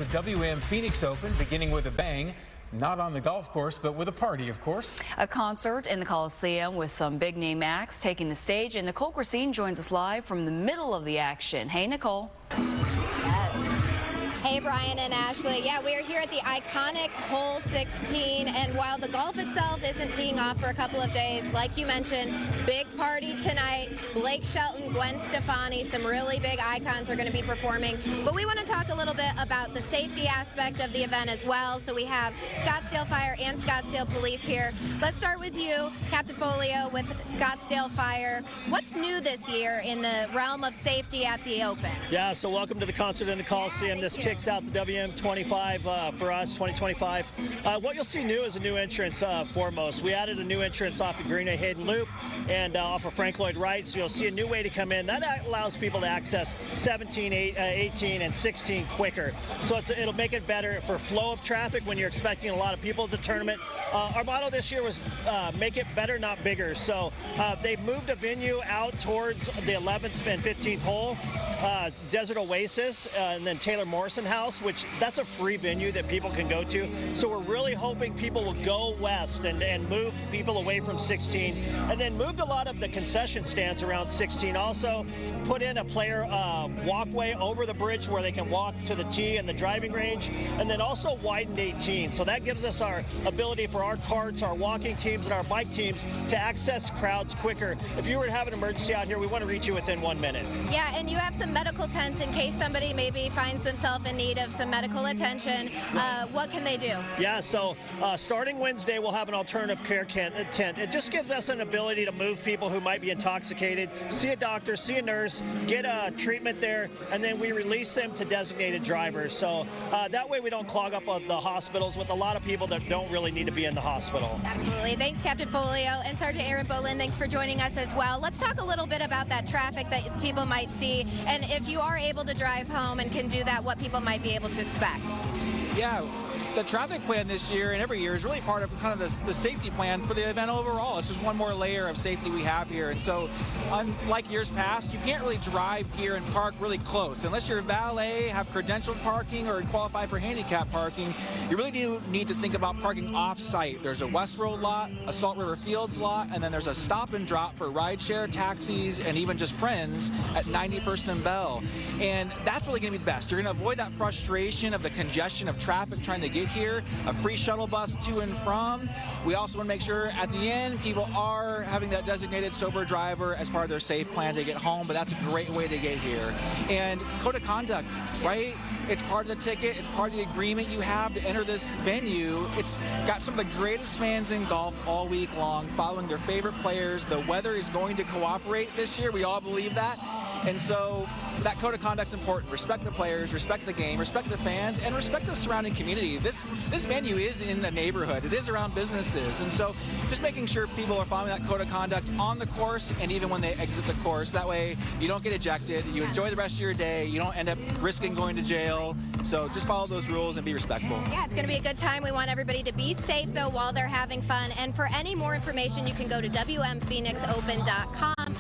The WM Phoenix Open beginning with a bang. Not on the golf course, but with a party, of course. A concert in the Coliseum with some big-name acts taking the stage, and Nicole Krasen joins us live from the middle of the action. Hey, Nicole. Hey, Brian and Ashley. Yeah, we are here at the iconic hole 16, and while the golf itself isn't teeing off for a couple of days, like you mentioned, big party tonight. Blake Shelton, Gwen Stefani, some really big icons are going to be performing. But we want to talk a little bit about the safety aspect of the event as well. So we have Scottsdale Fire and Scottsdale Police here. Let's start with you, Captain Folio, with Scottsdale Fire. What's new this year in the realm of safety at the Open? Yeah, so welcome to the concert in the Coliseum. This kicks out the WM25 for us, 2025. What you'll see new is a new entrance foremost. We added a new entrance off the Greenway Hayden Loop and off of Frank Lloyd Wright, so you'll see a new way to come in. That allows people to access 17, 18, and 16 quicker. So it'll make it better for flow of traffic when you're expecting a lot of people at the tournament. Our motto this year was make it better, not bigger. So they've moved a venue out towards the 11th and 15th hole, Desert Oasis, and then Taylor Morrison House, which that's a free venue that people can go to. So we're really hoping people will go west and move people away from 16, and then moved a lot of the concession stands around 16. Also put in a player walkway over the bridge where they can walk to the tee and the driving range, and then also widened 18. So that gives us our ability for our carts, our walking teams, and our bike teams to access crowds quicker. If you were to have an emergency out here, we want to reach you within 1 minute. Yeah, and you have some medical tents in case somebody maybe finds themselves in need of some medical attention. What can they do? Yeah, so starting Wednesday, we'll have an alternative care tent. It just gives us an ability to move people who might be intoxicated, see a doctor, see a nurse, get a treatment there, and then we release them to designated drivers. So that way we don't clog up the hospitals with a lot of people that don't really need to be in the hospital. Absolutely. Thanks, Captain Folio. And Sergeant Aaron Bolin, thanks for joining us as well. Let's talk a little bit about that traffic that people might see, and if you are able to drive home and can do that, what people might be able to expect. Yeah, the traffic plan this year and every year is really part of kind of the safety plan for the event overall. It's just one more layer of safety we have here. And so, unlike years past, you can't really drive here and park really close. Unless you're a valet, have credentialed parking, or qualify for handicap parking, you really do need to think about parking off-site. There's a West Road lot, a Salt River Fields lot, and then there's a stop and drop for rideshare, taxis, and even just friends at 91st and Bell. And that's really going to be the best. You're going to avoid that frustration of the congestion of traffic trying to get here, a free shuttle bus to and from. We also want to make sure at the end people are having that designated sober driver as part of their safe plan to get home, but that's a great way to get here. And code of conduct, right? It's part of the ticket, it's part of the agreement you have to enter this venue. It's got some of the greatest fans in golf all week long, following their favorite players. The weather is going to cooperate this year, we all believe that. And so that code of conduct is important. Respect the players, respect the game, respect the fans, and respect the surrounding community. This venue is in a neighborhood. It is around businesses. And so just making sure people are following that code of conduct on the course and even when they exit the course. That way you don't get ejected. You enjoy the rest of your day. You don't end up risking going to jail. So just follow those rules and be respectful. Yeah, it's going to be a good time. We want everybody to be safe, though, while they're having fun. And for any more information, you can go to WMPhoenixOpen.com.